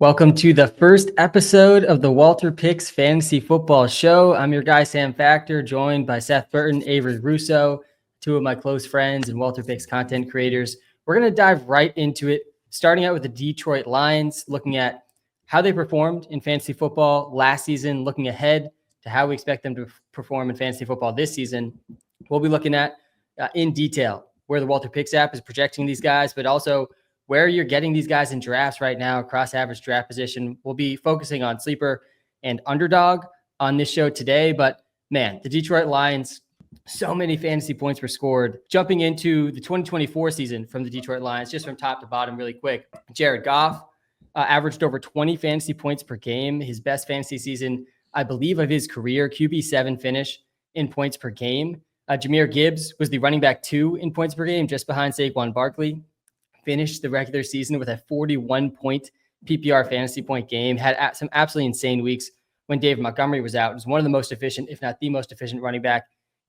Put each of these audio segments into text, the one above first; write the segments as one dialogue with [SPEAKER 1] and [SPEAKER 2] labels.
[SPEAKER 1] Welcome to the first episode of the WalterPicks Fantasy Football Show. I'm your guy, Sam Factor, joined by Seth Burton, Avery Russo, two of my close friends and WalterPicks content creators. We're going to dive right into it, starting out with the Detroit Lions, looking at how they performed in fantasy football last season, looking ahead to how we expect them to perform in fantasy football this season. We'll be looking at in detail where the WalterPicks app is projecting these guys, but also where you're getting these guys in drafts right now across average draft position. We'll be focusing on sleeper and underdog on this show today, but man, the Detroit Lions, so many fantasy points were scored. Jumping into the 2024 season from the Detroit Lions, just from top to bottom really quick. Jared Goff averaged over 20 fantasy points per game. His best fantasy season, I believe, of his career, QB7 finish in points per game. Gibbs was the running back 2 in points per game, just behind Saquon Barkley. Finished the regular season with a 41-point PPR fantasy point game, had some absolutely insane weeks when David Montgomery was out. It was one of the most efficient, if not the most efficient running back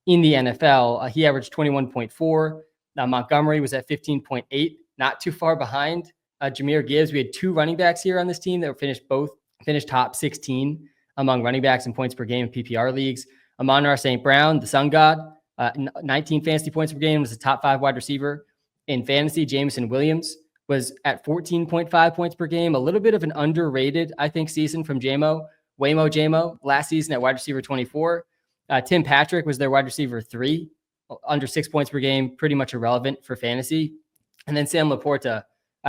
[SPEAKER 1] in the NFL. He averaged 21.4. Now Montgomery was at 15.8, not too far behind Gibbs. We had 2 running backs here on this team that were finished top 16 among running backs in points per game in PPR leagues. Amon-Ra St. Brown, the Sun God, 19 fantasy points per game, was a top 5 wide receiver. In fantasy, Jameson Williams was at 14.5 points per game, a little bit of an underrated, I think, season from Waymo last season at wide receiver 24. Tim Patrick was their wide receiver 3, under 6 points per game, pretty much irrelevant for fantasy. And then Sam LaPorta,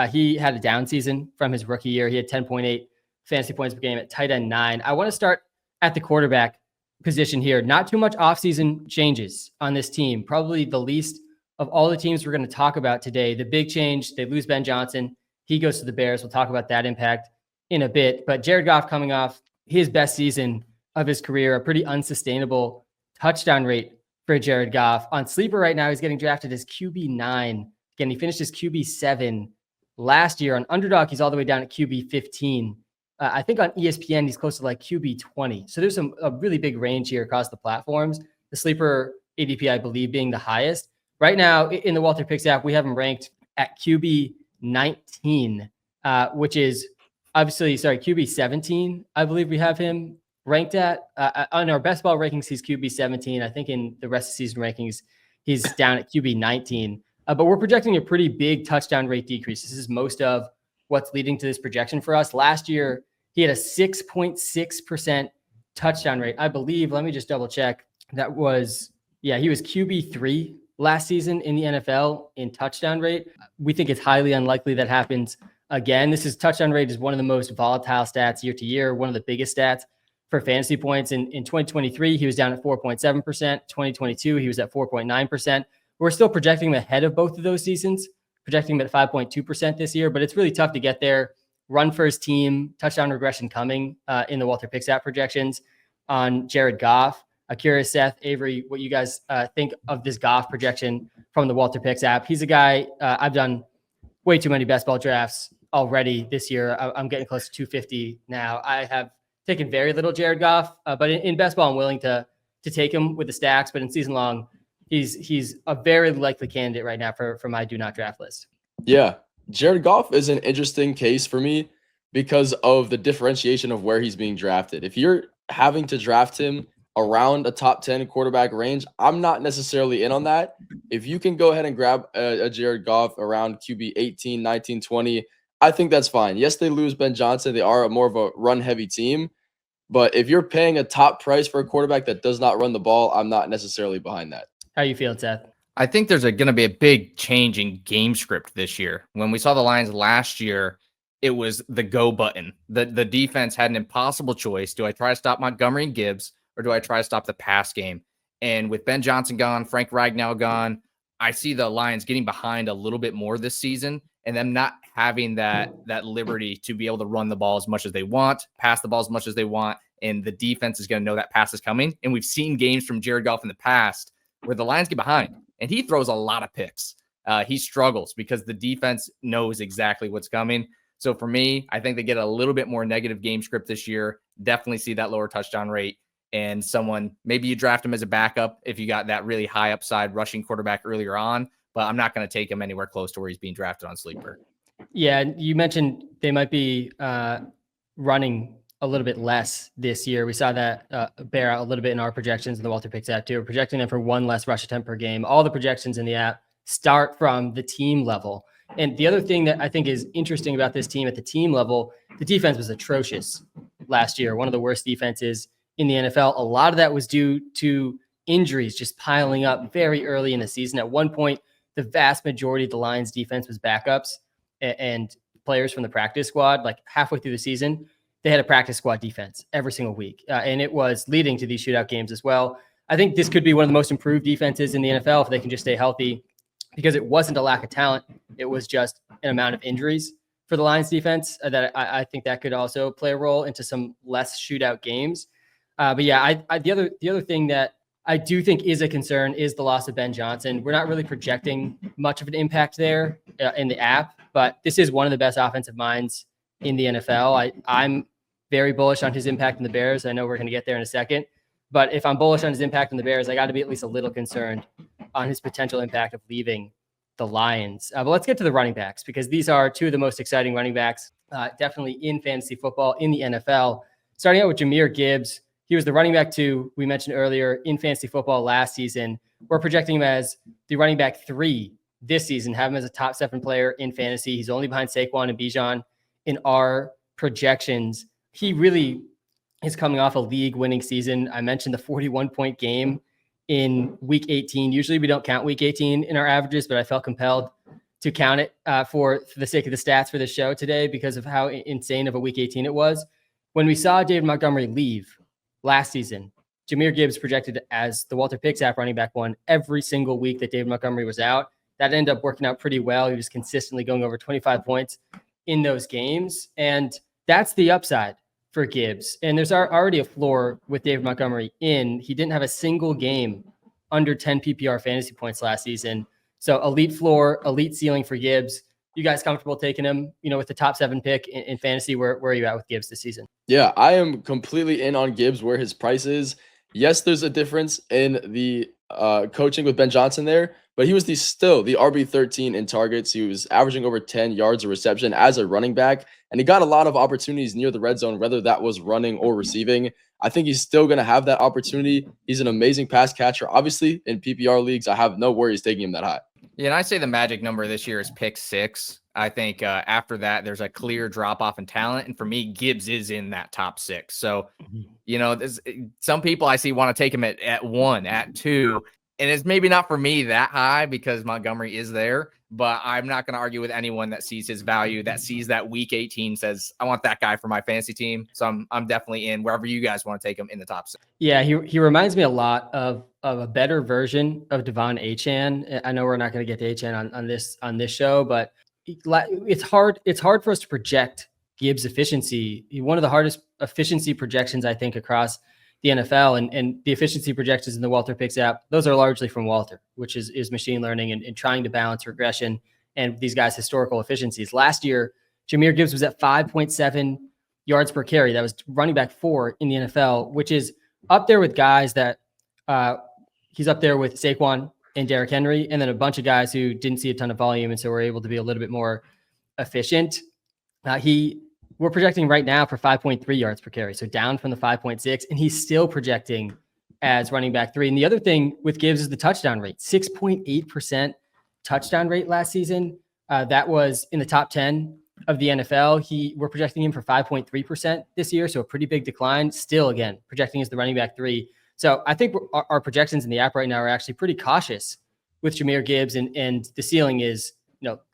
[SPEAKER 1] he had a down season from his rookie year. He had 10.8 fantasy points per game at tight end 9. I want to start at the quarterback position here. Not too much offseason changes on this team, probably the least of all the teams we're going to talk about today. The big change, they lose Ben Johnson. He goes to the Bears. We'll talk about that impact in a bit. But Jared Goff coming off his best season of his career, a pretty unsustainable touchdown rate for Jared Goff. On Sleeper right now, he's getting drafted as QB9. Again, he finished as QB7 last year. On Underdog, he's all the way down at QB15. I think on ESPN, he's close to like QB20. So there's a really big range here across the platforms. The Sleeper ADP, I believe, being the highest. Right now, in the WalterPicks app, we have him ranked at QB 19, which is obviously, QB 17. I believe we have him ranked at. On our best ball rankings, he's QB 17. I think in the rest of the season rankings, he's down at QB 19. But we're projecting a pretty big touchdown rate decrease. This is most of what's leading to this projection for us. Last year, he had a 6.6% touchdown rate. I believe, let me just double check. He was QB3 last season in the NFL in touchdown rate. We think it's highly unlikely that happens again. Touchdown rate is one of the most volatile stats year to year, one of the biggest stats for fantasy points. In 2023, he was down at 4.7%. 2022, he was at 4.9%. We're still projecting him ahead of both of those seasons, projecting him at 5.2% this year, but it's really tough to get there. Run first team, touchdown regression coming in the WalterPicks app projections on Jared Goff. I'm curious, Seth, Avery, what you guys think of this Goff projection from the WalterPicks app. He's a guy, I've done way too many best ball drafts already this year. I'm getting close to 250 now. I have taken very little Jared Goff, but in best ball, I'm willing to take him with the stacks. But in season long, he's a very likely candidate right now for my do not draft list.
[SPEAKER 2] Yeah, Jared Goff is an interesting case for me because of the differentiation of where he's being drafted. If you're having to draft him around a top 10 quarterback range, I'm not necessarily in on that. If you can go ahead and grab a Jared Goff around QB 18, 19, 20, I think that's fine. Yes, they lose Ben Johnson. They are more of a run-heavy team. But if you're paying a top price for a quarterback that does not run the ball, I'm not necessarily behind that.
[SPEAKER 1] How you feel, Seth?
[SPEAKER 3] I think there's going to be a big change in game script this year. When we saw the Lions last year, it was the go button. The defense had an impossible choice. Do I try to stop Montgomery and Gibbs, or do I try to stop the pass game? And with Ben Johnson gone, Frank Ragnow gone, I see the Lions getting behind a little bit more this season and them not having that liberty to be able to run the ball as much as they want, pass the ball as much as they want, and the defense is going to know that pass is coming. And we've seen games from Jared Goff in the past where the Lions get behind, and he throws a lot of picks. He struggles because the defense knows exactly what's coming. So for me, I think they get a little bit more negative game script this year. Definitely see that lower touchdown rate. And someone, maybe you draft him as a backup if you got that really high upside rushing quarterback earlier on, but I'm not going to take him anywhere close to where he's being drafted on Sleeper.
[SPEAKER 1] Yeah, you mentioned they might be running a little bit less this year. We saw that bear out a little bit in our projections in the WalterPicks app too. We're projecting them for one less rush attempt per game. All the projections in the app start from the team level. And the other thing that I think is interesting about this team at the team level, the defense was atrocious last year. One of the worst defenses in the NFL. A lot of that was due to injuries just piling up very early in the season. At one point, the vast majority of the Lions defense was backups and players from the practice squad. Like halfway through the season, they had a practice squad defense every single week. And it was leading to these shootout games as well. I think this could be one of the most improved defenses in the NFL if they can just stay healthy, because it wasn't a lack of talent. It was just an amount of injuries for the Lions defense that I think that could also play a role into some less shootout games. But yeah, the other thing that I do think is a concern is the loss of Ben Johnson. We're not really projecting much of an impact there in the app, but this is one of the best offensive minds in the NFL. I'm very bullish on his impact in the Bears. I know we're going to get there in a second, but if I'm bullish on his impact in the Bears, I got to be at least a little concerned on his potential impact of leaving the Lions. But let's get to the running backs, because these are two of the most exciting running backs, definitely in fantasy football in the NFL. Starting out with Jahmyr Gibbs. He was the running back 2 we mentioned earlier in fantasy football last season. We're projecting him as the running back 3 this season, have him as a top 7 player in fantasy. He's only behind Saquon and Bijan in our projections. He really is coming off a league-winning season. I mentioned the 41-point game in week 18. Usually we don't count week 18 in our averages, but I felt compelled to count it for the sake of the stats for the show today because of how insane of a week 18 it was. When we saw David Montgomery leave last season, Jahmyr Gibbs projected as the WalterPicks app running back 1 every single week that David Montgomery was out. That ended up working out pretty well. He was consistently going over 25 points in those games. And that's the upside for Gibbs. And there's already a floor with David Montgomery in. He didn't have a single game under 10 PPR fantasy points last season. So elite floor, elite ceiling for Gibbs. You guys comfortable taking him, with the top 7 pick in fantasy? Where are you at with Gibbs this season?
[SPEAKER 2] Yeah, I am completely in on Gibbs where his price is. Yes, there's a difference in the coaching with Ben Johnson there, but he was still the RB13 in targets. He was averaging over 10 yards of reception as a running back, and he got a lot of opportunities near the red zone, whether that was running or receiving. I think he's still going to have that opportunity. He's an amazing pass catcher. Obviously, in PPR leagues, I have no worries taking him that high.
[SPEAKER 3] Yeah, and I say the magic number this year is pick 6. I think after that, there's a clear drop-off in talent. And for me, Gibbs is in that top 6. So, some people I see want to take him at 1, at 2. And it's maybe not for me that high because Montgomery is there. But I'm not going to argue with anyone that sees his value, that sees that week 18, says, I want that guy for my fantasy team. So I'm definitely in wherever you guys want to take him in the top 6.
[SPEAKER 1] Yeah, he reminds me a lot of a better version of Devon Achane. I know we're not going to get to Achane on this show, but it's hard for us to project Gibbs' efficiency. One of the hardest efficiency projections, I think, across the NFL, and the efficiency projections in the WalterPicks app, those are largely from Walter, which is machine learning and trying to balance regression and these guys' historical efficiencies. Last year, Jahmyr Gibbs was at 5.7 yards per carry. That was running back 4 in the NFL, which is up there with guys that he's up there with Saquon and Derrick Henry, and then a bunch of guys who didn't see a ton of volume, and so were able to be a little bit more efficient. We're projecting right now for 5.3 yards per carry, so down from the 5.6, and he's still projecting as running back 3. And the other thing with Gibbs is the touchdown rate, 6.8% touchdown rate last season. That was in the top 10 of the NFL. We're projecting him for 5.3% this year, so a pretty big decline. Still, again, projecting as the running back 3. So I think our projections in the app right now are actually pretty cautious with Jahmyr Gibbs, and the ceiling is,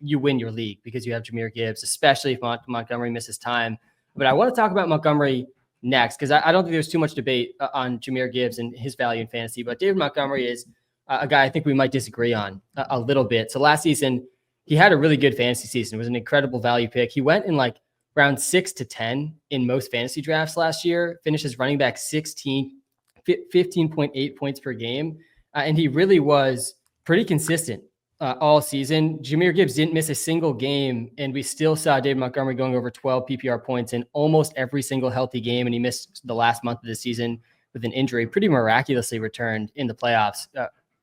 [SPEAKER 1] you win your league because you have Jahmyr Gibbs, especially if Montgomery misses time. But I want to talk about Montgomery next because I don't think there's too much debate on Jahmyr Gibbs and his value in fantasy. But David Montgomery is a guy I think we might disagree on a little bit. So last season, he had a really good fantasy season. It was an incredible value pick. He went in like round 6 to 10 in most fantasy drafts last year, finished as running back 16, 15.8 points per game. And he really was pretty consistent all season. Jahmyr Gibbs didn't miss a single game, and we still saw David Montgomery going over 12 PPR points in almost every single healthy game, and he missed the last month of the season with an injury, pretty miraculously returned in the playoffs,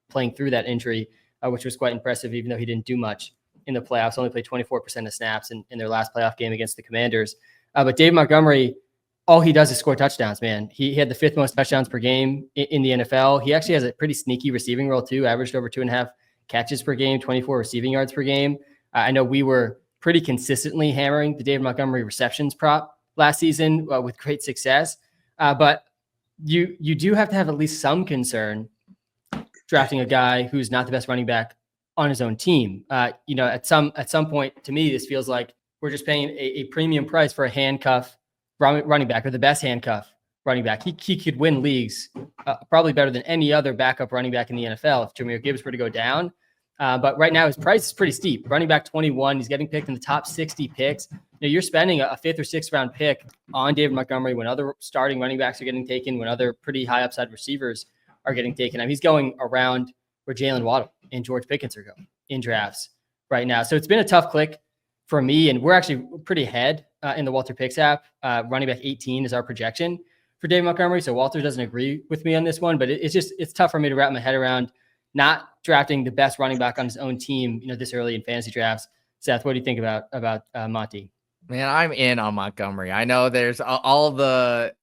[SPEAKER 1] playing through that injury, which was quite impressive, even though he didn't do much in the playoffs, only played 24% of snaps in their last playoff game against the Commanders. But David Montgomery, all he does is score touchdowns, man. He had the 5th most touchdowns per game in the NFL. He actually has a pretty sneaky receiving role too, averaged over 2.5 catches per game, 24 receiving yards per game. I know we were pretty consistently hammering the David Montgomery receptions prop last season with great success. But you do have to have at least some concern drafting a guy who's not the best running back on his own team. At some point, to me, this feels like we're just paying a premium price for a handcuff running back, or the best handcuff running back. He could win leagues probably better than any other backup running back in the NFL if Jahmyr Gibbs were to go down. But right now his price is pretty steep. Running back 21, he's getting picked in the top 60 picks. You're spending a 5th or 6th round pick on David Montgomery when other starting running backs are getting taken, when other pretty high upside receivers are getting taken. I mean, he's going around where Jalen Waddle and George Pickens are going in drafts right now. So it's been a tough click for me, and we're actually pretty ahead in the WalterPicks app. Running back 18 is our projection for David Montgomery. So Walter doesn't agree with me on this one, but it's tough for me to wrap my head around not drafting the best running back on his own team, this early in fantasy drafts. Seth, what do you think about Monty?
[SPEAKER 3] Man, I'm in on Montgomery. I know there's all the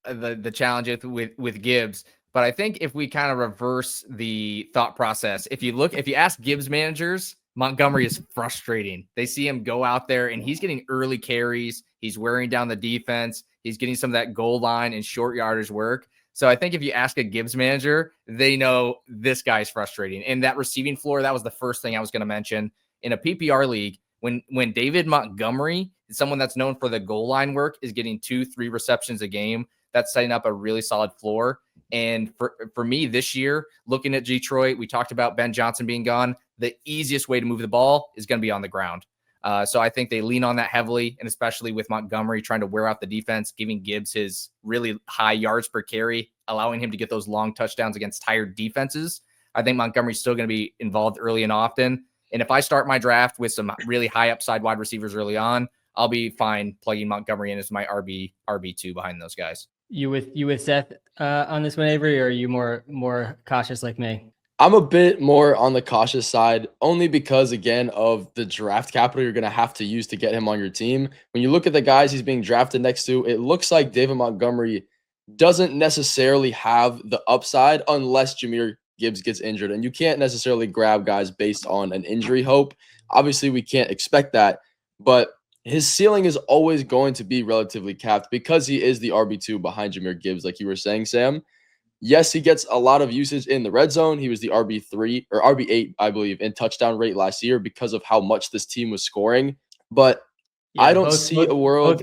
[SPEAKER 3] challenges with Gibbs, but I think if we kind of reverse the thought process, if you ask Gibbs managers, Montgomery is frustrating. They see him go out there and he's getting early carries. He's wearing down the defense. He's getting some of that goal line and short yardage work. So I think if you ask a Gibbs manager, they know this guy's frustrating. And that receiving floor, that was the first thing I was going to mention. In a PPR league, when David Montgomery, someone that's known for the goal line work, is getting 2-3 receptions a game, that's setting up a really solid floor. And for me this year, looking at Detroit, we talked about Ben Johnson being gone. The easiest way to move the ball is going to be on the ground. So I think they lean on that heavily, and especially with Montgomery trying to wear out the defense, giving Gibbs his really high yards per carry, allowing him to get those long touchdowns against tired defenses. I think Montgomery's still going to be involved early and often. And if I start my draft with some really high upside wide receivers early on, I'll be fine plugging Montgomery in as my RB2 behind those guys.
[SPEAKER 1] You with Seth on this one, Avery, or are you more cautious like me?
[SPEAKER 2] I'm a bit more on the cautious side, only because, again, of the draft capital you're going to have to use to get him on your team. When you look at the guys he's being drafted next to, it looks like David Montgomery doesn't necessarily have the upside unless Jahmyr Gibbs gets injured. And you can't necessarily grab guys based on an injury hope. Obviously, we can't expect that, but his ceiling is always going to be relatively capped because he is the RB2 behind Jahmyr Gibbs, like you were saying, Sam. Yes, he gets a lot of usage in the red zone. He was the RB3 or RB8, I believe, in touchdown rate last year because of how much this team was scoring. But yeah, I don't see a world.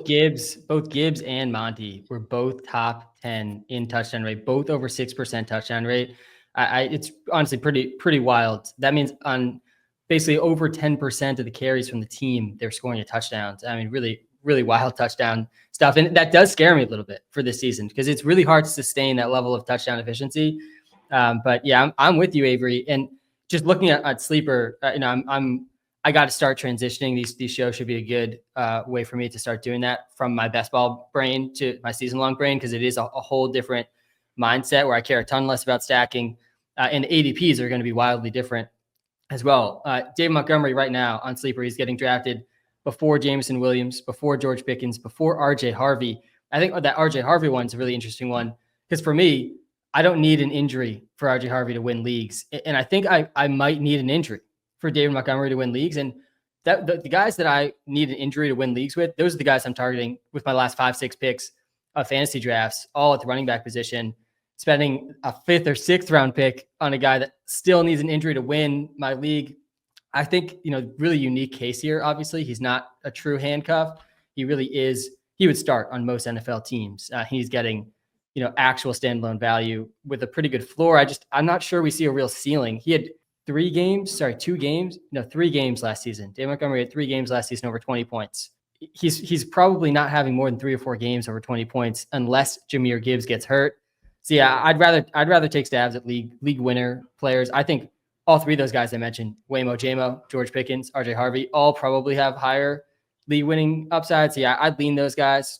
[SPEAKER 1] Both Gibbs and Monty were both top 10 in touchdown rate, both over 6% touchdown rate. It's honestly pretty wild. That means on basically over 10% of the carries from the team, they're scoring a touchdowns. I mean, really, really wild touchdown stuff. And that does scare me a little bit for this season because it's really hard to sustain that level of touchdown efficiency. But yeah, I'm with you, Avery. And just looking at Sleeper, I got to start transitioning. These shows should be a good way for me to start doing that from my best ball brain to my season long brain, because it is a whole different mindset where I care a ton less about stacking. And the ADPs are going to be wildly different as well. David Montgomery right now on Sleeper, he's getting drafted before Jameson Williams, before George Pickens, before RJ Harvey. I think that RJ Harvey one's a really interesting one because for me, I don't need an injury for RJ Harvey to win leagues. And I think I might need an injury for David Montgomery to win leagues. And the guys that I need an injury to win leagues with, those are the guys I'm targeting with my last 5-6 picks of fantasy drafts, all at the running back position, spending a 5th or 6th round pick on a guy that still needs an injury to win my league. I think, really unique case here. Obviously, he's not a true handcuff. He really is. He would start on most NFL teams. He's getting, actual standalone value with a pretty good floor. I'm not sure we see a real ceiling. He had 3 games last season. David Montgomery had 3 games last season over 20 points. He's probably not having more than 3 or 4 games over 20 points unless Jahmyr Gibbs gets hurt. So yeah, I'd rather take stabs at league winner players. I think all 3 of those guys I mentioned, Waymo, Jaymo, George Pickens, RJ Harvey, all probably have higher league winning upsides. So yeah, I'd lean those guys,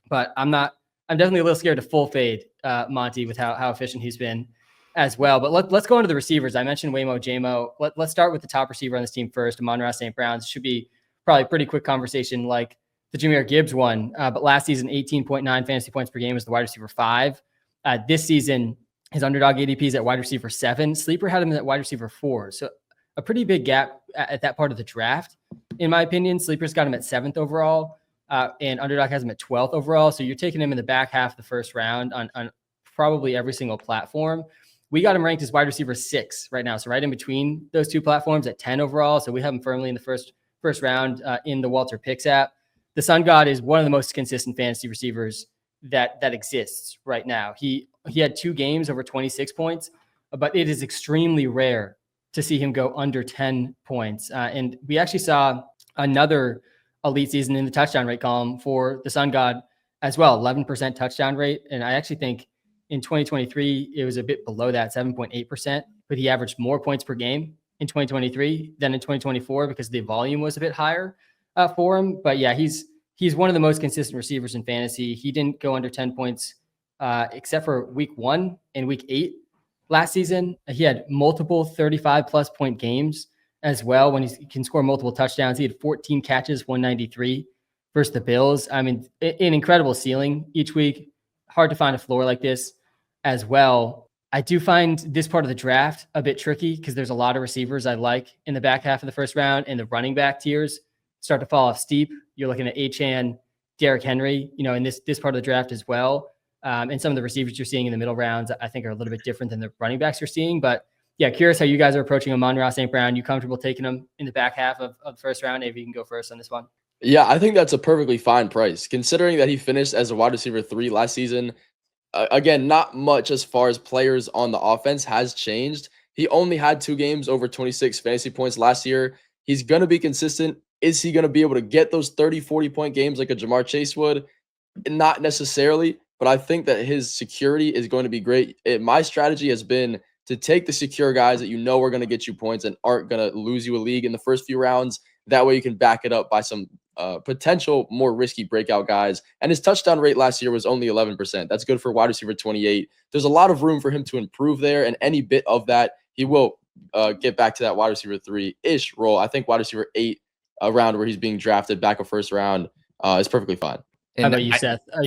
[SPEAKER 1] but I'm definitely a little scared to full fade Monty with how efficient he's been as well. But let's go into the receivers. I mentioned Waymo, Jaymo. Let's start with the top receiver on this team first, Amon-Ra St. Brown. This should be probably a pretty quick conversation like the Jahmyr Gibbs one. But last season, 18.9 fantasy points per game was the wide receiver 5. This season, his underdog ADP is at wide receiver 7. Sleeper had him at wide receiver 4. So a pretty big gap at that part of the draft, in my opinion. Sleeper's got him at 7th overall, and underdog has him at 12th overall. So you're taking him in the back half of the first round on probably every single platform. We got him ranked as wide receiver 6 right now. So right in between those two platforms at 10 overall. So we have him firmly in the first round in the WalterPicks app. The Sun God is one of the most consistent fantasy receivers that exists right now. He had 2 games over 26 points, but it is extremely rare to see him go under 10 points. And we actually saw another elite season in the touchdown rate column for the Sun God as well, 11% touchdown rate. And I actually think in 2023, it was a bit below that, 7.8%, but he averaged more points per game in 2023 than in 2024 because the volume was a bit higher for him. But yeah, he's one of the most consistent receivers in fantasy. He didn't go under 10 points except for week 1 and week 8 last season. He had multiple 35-plus point games as well when he can score multiple touchdowns. He had 14 catches, 193 versus the Bills. I mean, an incredible ceiling each week. Hard to find a floor like this as well. I do find this part of the draft a bit tricky because there's a lot of receivers I like in the back half of the first round, and the running back tiers start to fall off steep. You're looking at Achane, Derrick Henry, in this part of the draft as well. And some of the receivers you're seeing in the middle rounds, I think, are a little bit different than the running backs you're seeing. But yeah, curious how you guys are approaching Amon-Ra St. Brown. You comfortable taking him in the back half of the first round? Maybe you can go first on this one.
[SPEAKER 2] Yeah, I think that's a perfectly fine price, considering that he finished as a wide receiver 3 last season. Again, not much as far as players on the offense has changed. He only had 2 games over 26 fantasy points last year. He's going to be consistent. Is he going to be able to get those 30, 40-point games like a Jamar Chase would? Not necessarily, but I think that his security is going to be great. My strategy has been to take the secure guys that are going to get you points and aren't going to lose you a league in the first few rounds. That way you can back it up by some potential more risky breakout guys. And his touchdown rate last year was only 11%. That's good for wide receiver 28. There's a lot of room for him to improve there, and any bit of that, he will get back to that wide receiver 3-ish role. I think wide receiver 8 around where he's being drafted back a first round is perfectly fine.
[SPEAKER 1] How about you, Seth? Are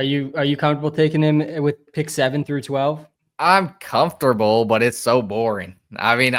[SPEAKER 1] you comfortable taking him with pick 7 through 12?
[SPEAKER 3] I'm comfortable, but it's so boring. I mean,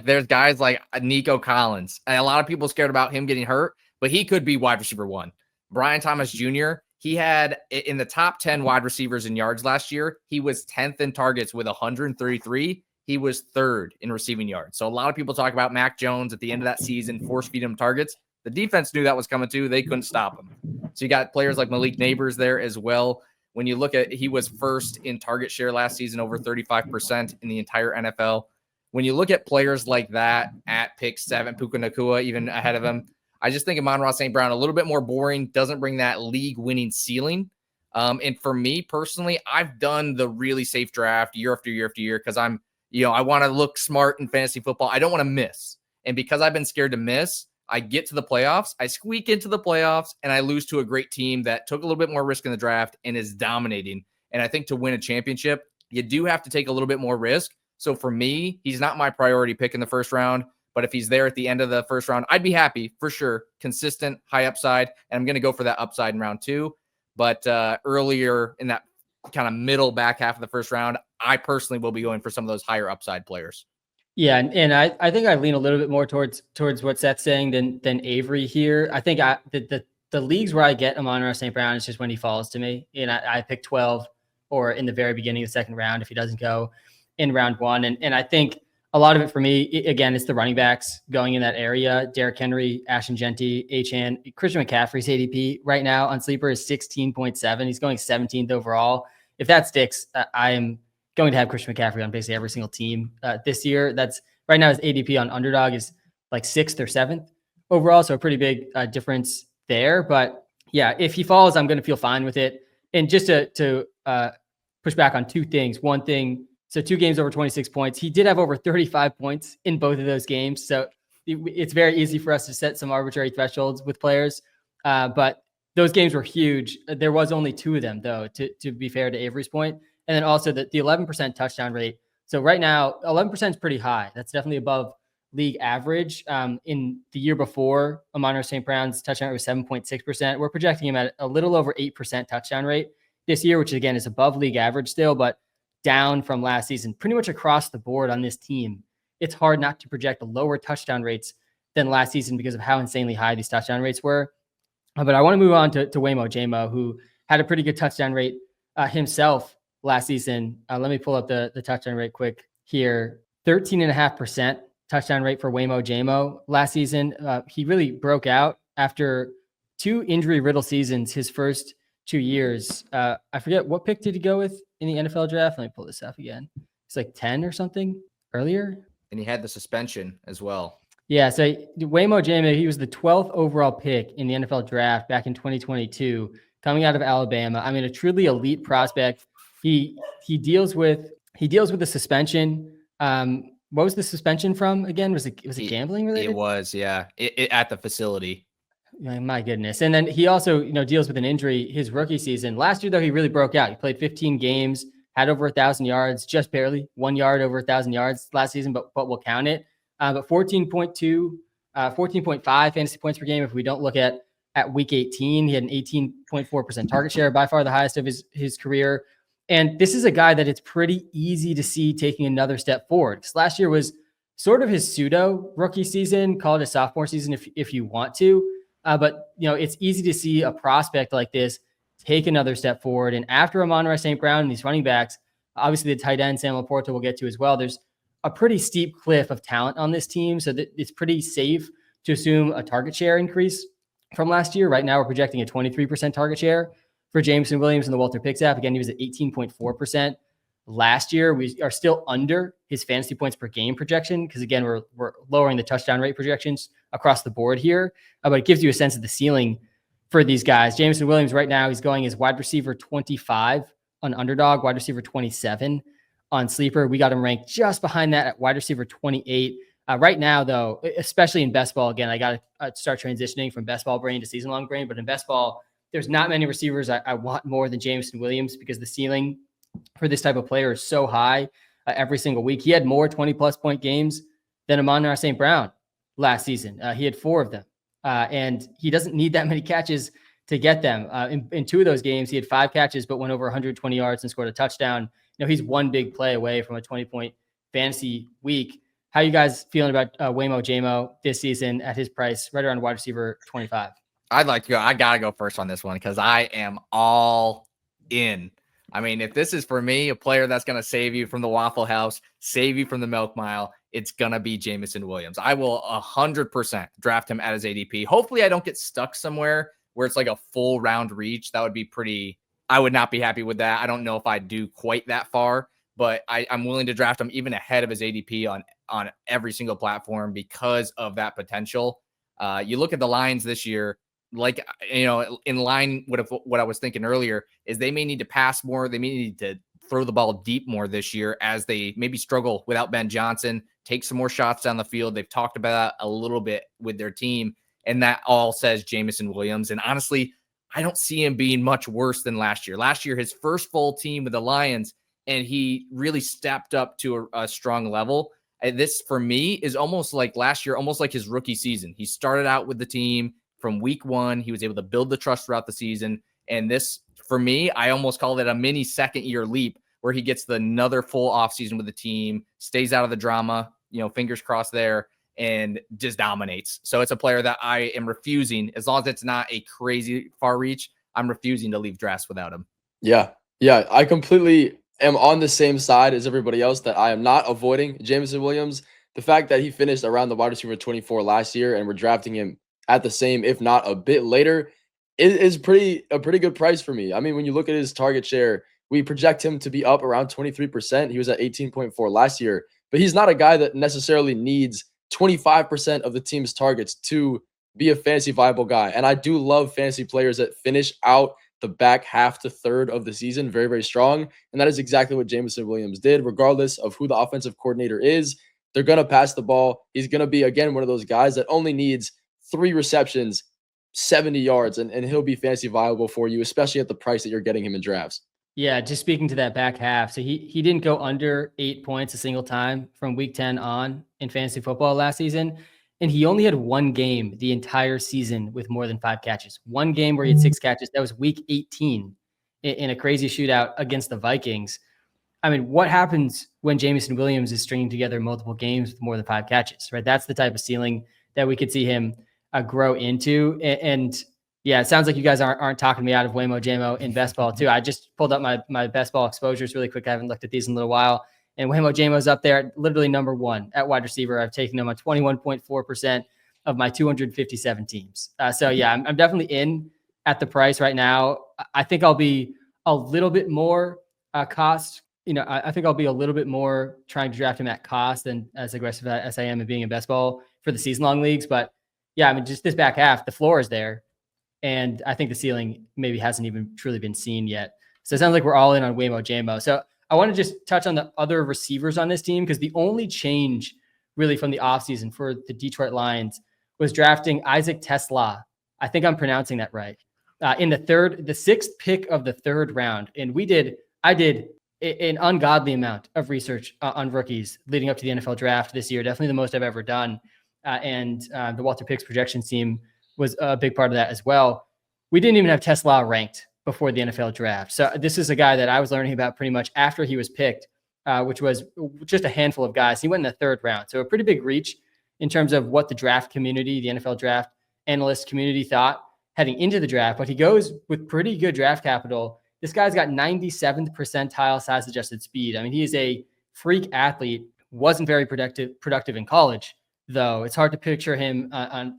[SPEAKER 3] there's guys like Nico Collins, and a lot of people scared about him getting hurt, but he could be wide receiver 1. Brian Thomas Jr., he had in the top 10 wide receivers in yards last year. He was 10th in targets with 133. He was 3rd in receiving yards. So a lot of people talk about Mac Jones at the end of that season, force feed him targets. The defense knew that was coming too. They couldn't stop him. So you got players like Malik Neighbors there as well. When you look at, he was 1st in target share last season, over 35% in the entire NFL. When you look at players like that at pick 7, Puka Nacua even ahead of him, I just think Amon-Ra St. Brown a little bit more boring, doesn't bring that league-winning ceiling. And for me personally, I've done the really safe draft year after year after year because I'm, I want to look smart in fantasy football. I don't want to miss. And because I've been scared to miss, I get to the playoffs, I squeak into the playoffs, and I lose to a great team that took a little bit more risk in the draft and is dominating. And I think to win a championship, you do have to take a little bit more risk. So for me, he's not my priority pick in the first round, but if he's there at the end of the first round, I'd be happy for sure. Consistent, high upside, and I'm going to go for that upside in round 2. But earlier in that kind of middle back half of the first round, I personally will be going for some of those higher upside players.
[SPEAKER 1] Yeah, and I think I lean a little bit more towards what Seth's saying than Avery here. I think the leagues where I get Amon-Ra St. Brown is just when he falls to me, and I pick 12 or in the very beginning of the second round if he doesn't go in round 1. And I think a lot of it for me, again, it's the running backs going in that area. Derrick Henry, Ashton Genty, Achane, Christian McCaffrey's ADP right now on Sleeper is 16.7. He's going 17th overall. If that sticks, I am going to have Christian McCaffrey on basically every single team this year. That's right now his ADP on Underdog is like 6th or 7th overall. So a pretty big difference there. But yeah, if he falls, I'm going to feel fine with it. And just to push back on 2 things. One thing, so 2 games over 26 points. He did have over 35 points in both of those games. So it's very easy for us to set some arbitrary thresholds with players. But those games were huge. There was only 2 of them though, to be fair to Avery's point. And then also the 11% touchdown rate. So right now, 11% is pretty high. That's definitely above league average. In the year before, Amon-Ra St. Brown's touchdown rate was 7.6%. We're projecting him at a little over 8% touchdown rate this year, which again is above league average still, but down from last season. Pretty much across the board on this team, it's hard not to project lower touchdown rates than last season because of how insanely high these touchdown rates were. But I want to move on to Jaymo, who had a pretty good touchdown rate himself last season. Let me pull up the touchdown rate quick here. 13.5% touchdown rate for Jaymo last season. He really broke out after 2 injury-riddled seasons his first 2 years. I forget, what pick did he go with in the NFL draft? Let me pull this up again. It's like 10 or something earlier.
[SPEAKER 3] And he had the suspension as well.
[SPEAKER 1] Yeah, so Jaymo, he was the 12th overall pick in the NFL draft back in 2022, coming out of Alabama. I mean, a truly elite prospect. He deals with the suspension. What was the suspension from again? Was it gambling related?
[SPEAKER 3] It was, yeah. It at the facility.
[SPEAKER 1] My goodness. And then he also, deals with an injury his rookie season. Last year, though, he really broke out. He played 15 games, had over 1,000 yards, just barely 1 yard over 1,000 yards last season, but we'll count it. But 14.5 fantasy points per game. If we don't look at week 18, he had an 18.4% target share, by far the highest of his career. And this is a guy that it's pretty easy to see taking another step forward, because last year was sort of his pseudo rookie season, call it a sophomore season if you want to. But it's easy to see a prospect like this take another step forward. And after Amon-Ra St. Brown and these running backs, obviously the tight end Sam LaPorta we'll get to as well. There's a pretty steep cliff of talent on this team, so that it's pretty safe to assume a target share increase from last year. Right now, we're projecting a 23% target share for Jameson Williams in the WalterPicks app. Again, he was at 18.4% last year. We are still under his fantasy points per game projection because, again, we're lowering the touchdown rate projections across the board here. But it gives you a sense of the ceiling for these guys. Jameson Williams right now, he's going as wide receiver 25 on Underdog, wide receiver 27 on Sleeper. We got him ranked just behind that at wide receiver 28. Right now, though, especially in best ball, again, I got to start transitioning from best ball brain to season long brain. But in best ball, there's not many receivers I want more than Jameson Williams, because the ceiling for this type of player is so high every single week. He had more 20-plus point games than Amon-Ra St. Brown last season. He had 4 of them. And he doesn't need that many catches to get them. In 2 of those games, he had 5 catches, but went over 120 yards and scored a touchdown. He's one big play away from a 20-point fantasy week. How are you guys feeling about Jaymo this season at his price, right around wide receiver 25?
[SPEAKER 3] I'd like to go. I got to go first on this one because I am all in. I mean, if this is for me, a player that's going to save you from the Waffle House, save you from the milk mile, it's going to be Jameson Williams. I will 100% draft him at his ADP. Hopefully I don't get stuck somewhere where it's like a full round reach. That would be pretty, I would not be happy with that. I don't know if I'd do quite that far, but I'm willing to draft him even ahead of his ADP on every single platform because of that potential. You look at the Lions this year, like, in line with what I was thinking earlier, is they may need to pass more. They may need to throw the ball deep more this year as they maybe struggle without Ben Johnson, take some more shots down the field. They've talked about that a little bit with their team, and that all says Jameson Williams. And honestly, I don't see him being much worse than last year. Last year, his first full team with the Lions, and he really stepped up to a strong level. And this, for me, is almost like last year, almost like his rookie season. He started out with the team from week 1. He was able to build the trust throughout the season. And this, for me, I almost call it a mini second-year leap where he gets another full offseason with the team, stays out of the drama, fingers crossed there, and just dominates. So it's a player that I am refusing, as long as it's not a crazy far reach, I'm refusing to leave drafts without him.
[SPEAKER 2] Yeah, I completely am on the same side as everybody else, that I am not avoiding Jameson Williams. The fact that he finished around the wide receiver 24 last year and we're drafting him at the same, if not a bit later, is a pretty good price for me. I mean, when you look at his target share, we project him to be up around 23%. He was at 18.4 last year, but he's not a guy that necessarily needs 25% of the team's targets to be a fantasy viable guy. And I do love fantasy players that finish out the back half to third of the season very, very strong. And that is exactly what Jameson Williams did. Regardless of who the offensive coordinator is, they're going to pass the ball. He's going to be, again, one of those guys that only needs 3 receptions, 70 yards, and he'll be fantasy viable for you, especially at the price that you're getting him in drafts.
[SPEAKER 1] Yeah, just speaking to that back half. So he didn't go under 8 points a single time from week 10 on in fantasy football last season. And he only had one game the entire season with more than 5 catches. One game where he had 6 catches. That was week 18 in a crazy shootout against the Vikings. I mean, what happens when Jameson Williams is stringing together multiple games with more than 5 catches, right? That's the type of ceiling that we could see him grow into. And yeah, it sounds like you guys aren't talking me out of Waymo Jaymo in best ball too. I just pulled up my best ball exposures really quick. I haven't looked at these in a little while. And Waymo Jaymo's up there, literally number 1 at wide receiver. I've taken him on 21.4% of my 257 teams. So yeah, I'm definitely in at the price right now. I think I'll be a little bit more cost. I think I'll be a little bit more trying to draft him at cost than as aggressive as I am in being in best ball for the season-long leagues. But yeah, I mean, just this back half, the floor is there. And I think the ceiling maybe hasn't even truly been seen yet. So it sounds like we're all in on Waymo Jaymo. So I want to just touch on the other receivers on this team, because the only change really from the offseason for the Detroit Lions was drafting Isaac TeSlaa. I think I'm pronouncing that right. In the 6th pick of the 3rd round. And I did an ungodly amount of research on rookies leading up to the NFL draft this year. Definitely the most I've ever done. And the WalterPicks projections team was a big part of that as well. We didn't even have TeSlaa ranked before the NFL draft. So this is a guy that I was learning about pretty much after he was picked, which was just a handful of guys. He went in the 3rd round. So a pretty big reach in terms of what the draft community, the NFL draft analyst community thought heading into the draft. But he goes with pretty good draft capital. This guy's got 97th percentile size adjusted speed. I mean, he is a freak athlete. Wasn't very productive in college, though. It's hard to picture him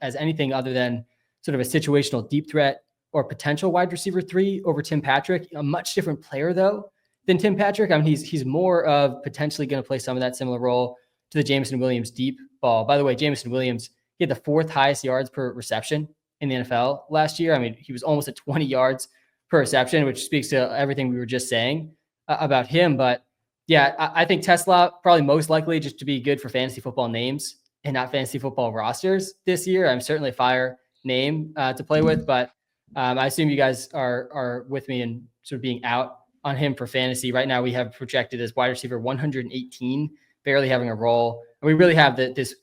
[SPEAKER 1] as anything other than sort of a situational deep threat or potential wide receiver 3 over Tim Patrick. A much different player, though, than Tim Patrick. I mean, he's more of potentially going to play some of that similar role to the Jameson Williams deep ball. By the way, Jameson Williams, he had the 4th highest yards per reception in the NFL last year. I mean, he was almost at 20 yards per reception, which speaks to everything we were just saying about him. But yeah, I think TeSlaa probably most likely just to be good for fantasy football names and not fantasy football rosters this year. I'm certainly a fire name to play with, but I assume you guys are with me in sort of being out on him for fantasy. Right now we have projected as wide receiver 118, barely having a role. And we really have this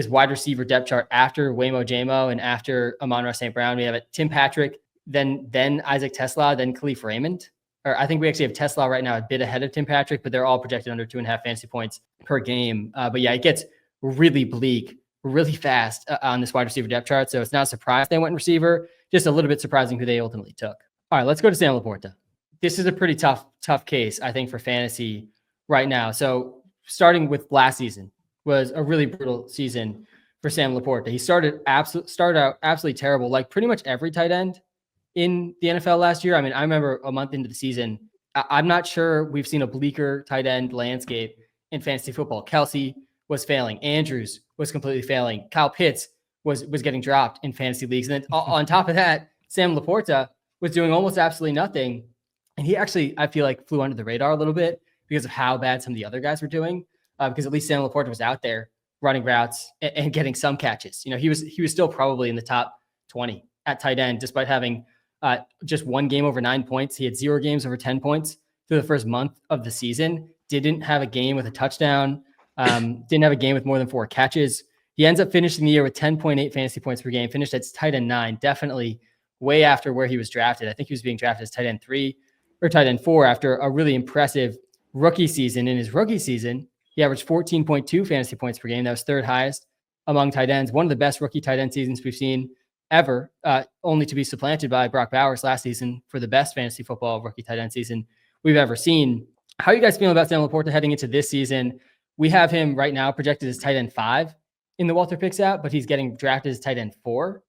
[SPEAKER 1] wide receiver depth chart after Waymo Jaymo and after Amon-Ra St. Brown. We have it Tim Patrick, then Isaac TeSlaa, then Khalif Raymond. Or I think we actually have TeSlaa right now a bit ahead of Tim Patrick, but they're all projected under 2.5 fantasy points per game. But yeah, it gets really bleak really fast on this wide receiver depth chart. So it's not a surprise they went receiver, just a little bit surprising who they ultimately took. All right, let's go to Sam LaPorta. This is a pretty tough case, I think, for fantasy right now. So starting with last season was a really brutal season for Sam LaPorta. He started out absolutely terrible, like pretty much every tight end in the NFL last year. I mean, I remember a month into the season, I'm not sure we've seen a bleaker tight end landscape in fantasy football. Kelsey was failing. Andrews was completely failing. Kyle Pitts was getting dropped in fantasy leagues. And then on top of that, Sam LaPorta was doing almost absolutely nothing. And he actually, I feel like, flew under the radar a little bit because of how bad some of the other guys were doing. Because at least Sam LaPorta was out there running routes and getting some catches. He was still probably in the top 20 at tight end, despite having just one game over 9 points. He had 0 games over 10 points through the first month of the season. Didn't have a game with a touchdown. Didn't have a game with more than 4 catches. He ends up finishing the year with 10.8 fantasy points per game, finished at tight end 9, definitely way after where he was drafted. I think he was being drafted as tight end 3 or tight end 4 after a really impressive rookie season. In his rookie season, he averaged 14.2 fantasy points per game. That was 3rd highest among tight ends. One of the best rookie tight end seasons we've seen ever, only to be supplanted by Brock Bowers last season for the best fantasy football rookie tight end season we've ever seen. How are you guys feeling about Sam LaPorta heading into this season? We have him right now projected as tight end 5 in the WalterPicks app, but he's getting drafted as tight end 4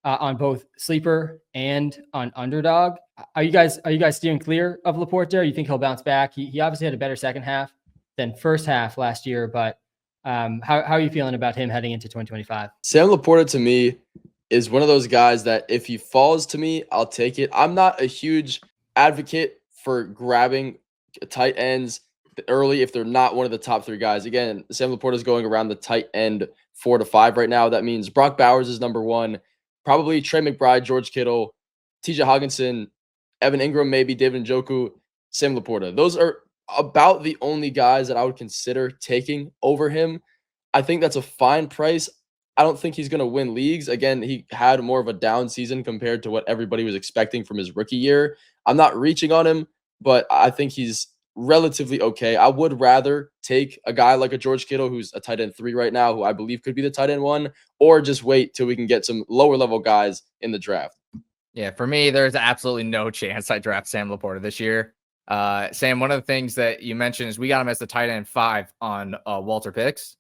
[SPEAKER 1] on both Sleeper and on Underdog. Are you guys steering clear of LaPorta? Or you think he'll bounce back? He obviously had a better second half than first half last year, but how are you feeling about him heading into 2025?
[SPEAKER 2] Sam LaPorta to me is one of those guys that if he falls to me, I'll take it. I'm not a huge advocate for grabbing tight ends early if they're not one of the top 3 guys. Again, Sam LaPorta is going around the tight end 4 to 5 right now. That means Brock Bowers is number 1, probably Trey McBride, George Kittle, TJ Hawkinson, Evan Ingram, maybe David Njoku. Sam LaPorta. Those are about the only guys that I would consider taking over him. I think that's a fine price. I don't think he's going to win leagues. Again, he had more of a down season compared to what everybody was expecting from his rookie year. I'm not reaching on him, but I think he's relatively okay. I would rather take a guy like a George Kittle, who's a tight end 3 right now, who I believe could be the tight end 1, or just wait till we can get some lower level guys in the draft.
[SPEAKER 3] Yeah, for me, there's absolutely no chance I draft Sam LaPorta this year. Sam, one of the things that you mentioned is we got him as the tight end 5 on WalterPicks.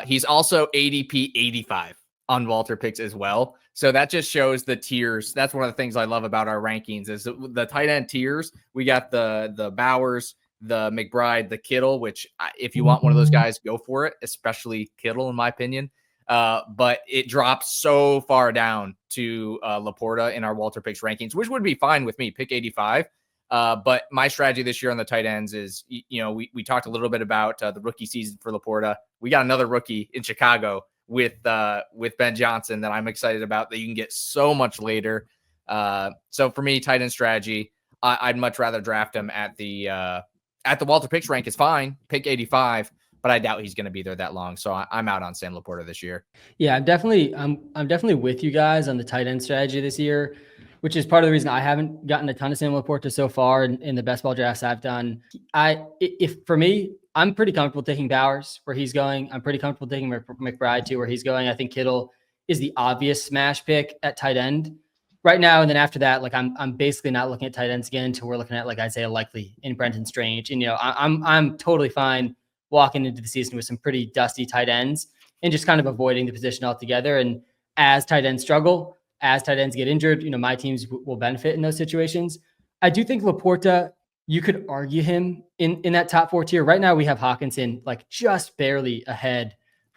[SPEAKER 3] He's also ADP 85 on WalterPicks as well. So that just shows the tiers. That's one of the things I love about our rankings is the tight end tiers. We got the Bowers, the McBride, the Kittle, which if you want one of those guys, go for it, especially Kittle, in my opinion. But it drops so far down to LaPorta in our WalterPicks rankings, which would be fine with me. Pick 85. But my strategy this year on the tight ends is, we talked a little bit about the rookie season for LaPorta. We got another rookie in Chicago with Ben Johnson that I'm excited about that you can get so much later. So for me, tight end strategy, I'd much rather draft him at the WalterPicks rank is fine. Pick 85. But I doubt he's going to be there that long. So I'm out on Sam LaPorta this year.
[SPEAKER 1] Yeah, I'm definitely with you guys on the tight end strategy this year, which is part of the reason I haven't gotten a ton of Sam LaPorta so far in the best ball drafts I've done. If for me, I'm pretty comfortable taking Bowers where he's going. I'm pretty comfortable taking McBride too where he's going. I think Kittle is the obvious smash pick at tight end right now. And then after that, like I'm basically not looking at tight ends again until we're looking at like Isaiah Likely and Brenton Strange. And I'm totally fine walking into the season with some pretty dusty tight ends and just kind of avoiding the position altogether. And as tight ends struggle, as tight ends get injured, my teams will benefit in those situations. I do think LaPorta, you could argue him in that top 4 tier. Right now we have Hawkinson like just barely ahead.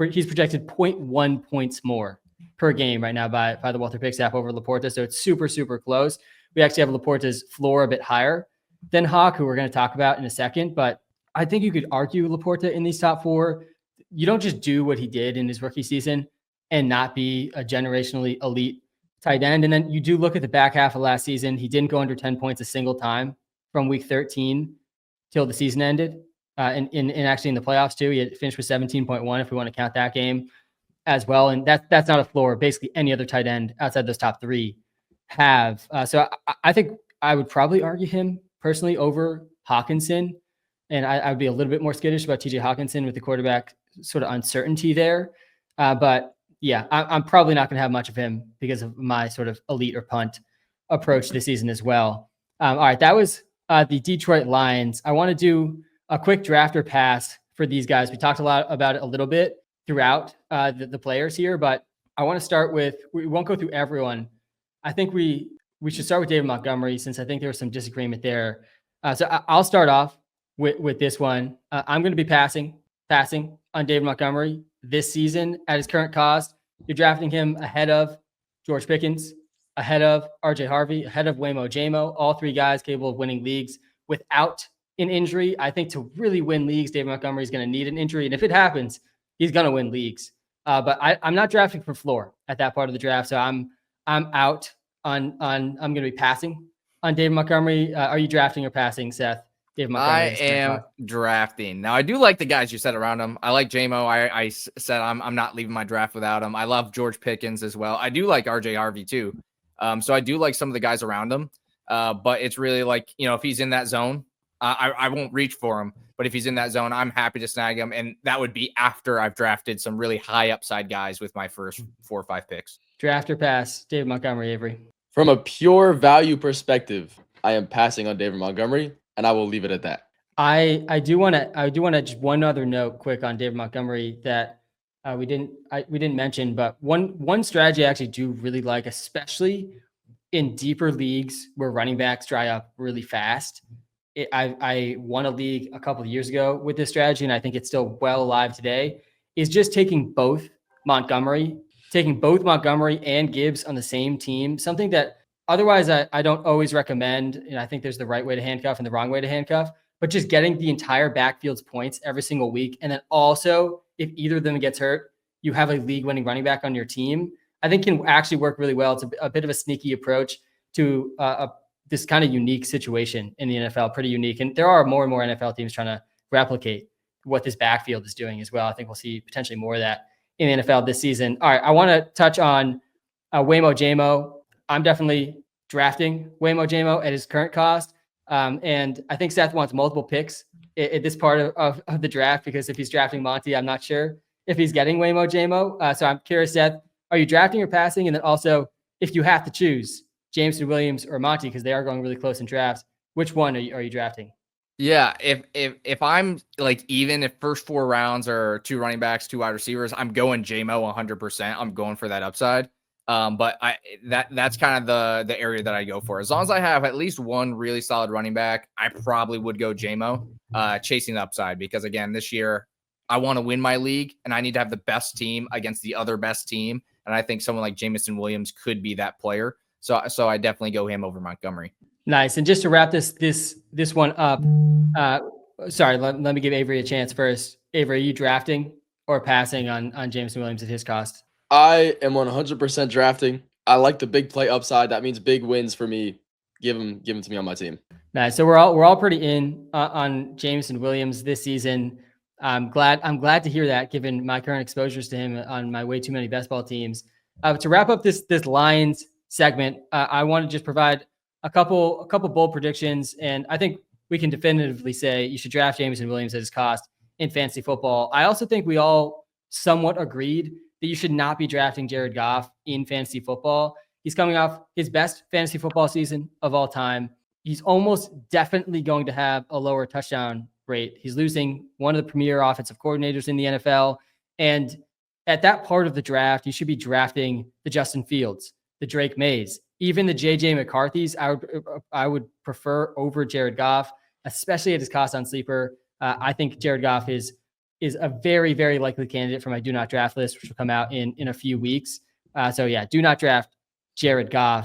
[SPEAKER 1] He's projected 0.1 points more per game right now by the WalterPicks app over LaPorta. So it's super, super close. We actually have LaPorta's floor a bit higher than Hawk, who we're going to talk about in a second. But I think you could argue LaPorta in these top 4. You don't just do what he did in his rookie season and not be a generationally elite tight end. And then you do look at the back half of last season. He didn't go under 10 points a single time from week 13 till the season ended. And actually in the playoffs too, he had finished with 17.1 if we want to count that game as well. And that's not a floor. Basically any other tight end outside those top 3 have. So I think I would probably argue him personally over Hawkinson. And I would be a little bit more skittish about TJ Hawkinson with the quarterback sort of uncertainty there. But yeah, I'm probably not going to have much of him because of my sort of elite or punt approach this season as well. All right, that was the Detroit Lions. I want to do a quick draft or pass for these guys. We talked a lot about it a little bit throughout the players here, but I want to start with, we won't go through everyone. I think we should start with David Montgomery since I think there was some disagreement there. So I'll start off with this one. I'm going to be passing on David Montgomery this season at his current cost. You're drafting him ahead of George Pickens, ahead of RJ Harvey, ahead of Waymo, Jaymo, all 3 guys capable of winning leagues without an injury. I think to really win leagues, David Montgomery is going to need an injury. And if it happens, he's going to win leagues. But I'm not drafting for floor at that part of the draft. So I'm out on I'm going to be passing on David Montgomery. Are you drafting or passing, Seth?
[SPEAKER 3] I am drafting. Now, I do like the guys you said around him. I like Jaymo. I said I'm not leaving my draft without him. I love George Pickens as well. I do like RJ Harvey too. So I do like some of the guys around him. But it's really like, if he's in that zone, I won't reach for him. But if he's in that zone, I'm happy to snag him. And that would be after I've drafted some really high upside guys with my first 4 or 5 picks.
[SPEAKER 1] Draft or pass, David Montgomery, Avery?
[SPEAKER 2] From a pure value perspective, I am passing on David Montgomery. And I will leave it at that.
[SPEAKER 1] I do want to just one other note quick on David Montgomery that we didn't mention, but one strategy I actually do really like, especially in deeper leagues where running backs dry up really fast. I won a league a couple of years ago with this strategy, and I think it's still well alive today, is just taking both Montgomery and Gibbs on the same team, something that otherwise I don't always recommend. And I think there's the right way to handcuff and the wrong way to handcuff, but just getting the entire backfield's points every single week. And then also, if either of them gets hurt, you have a league-winning running back on your team, I think can actually work really well. It's a bit of a sneaky approach to this kind of unique situation in the NFL, pretty unique. And there are more and more NFL teams trying to replicate what this backfield is doing as well. I think we'll see potentially more of that in the NFL this season. All right, I want to touch on Waymo Jaymo. I'm definitely drafting Waymo Jaymo at his current cost. And I think Seth wants multiple picks at this part of the draft, because if he's drafting Monty, I'm not sure if he's getting Waymo Jaymo. So I'm curious, Seth, are you drafting or passing? And then also, if you have to choose Jameson Williams or Monty, because they are going really close in drafts, which one are you drafting?
[SPEAKER 3] Yeah, if I'm like, even if first 4 rounds are 2 running backs, 2 wide receivers, I'm going Jaymo 100%. I'm going for that upside. But that's kind of the area that I go for. As long as I have at least one really solid running back, I probably would go Jaymo, chasing the upside, because again, this year I want to win my league and I need to have the best team against the other best team. And I think someone like Jameson Williams could be that player. So I definitely go him over Montgomery.
[SPEAKER 1] Nice. And just to wrap this one up, sorry, let me give Avery a chance first. Avery, are you drafting or passing on Jameson Williams at his cost?
[SPEAKER 2] I am 100% drafting. I like the big play upside. That means big wins for me. Give him to me on my team.
[SPEAKER 1] Nice. So we're all pretty in on Jameson Williams this season. I'm glad to hear that, given my current exposures to him on my way too many best ball teams. To wrap up this Lions segment, I want to just provide a couple bold predictions, and I think we can definitively say you should draft Jameson Williams at his cost in fantasy football. I also think we all somewhat agreed that you should not be drafting Jared Goff in fantasy football. He's coming off his best fantasy football season of all time. He's almost definitely going to have a lower touchdown rate. He's losing one of the premier offensive coordinators in the NFL. And at that part of the draft, you should be drafting the Justin Fields, the Drake Mays, even the JJ McCarthy's. I would prefer over Jared Goff, especially at his cost on Sleeper. I think Jared Goff is a very, very likely candidate for my do not draft list, which will come out in a few weeks. So yeah, do not draft Jared Goff.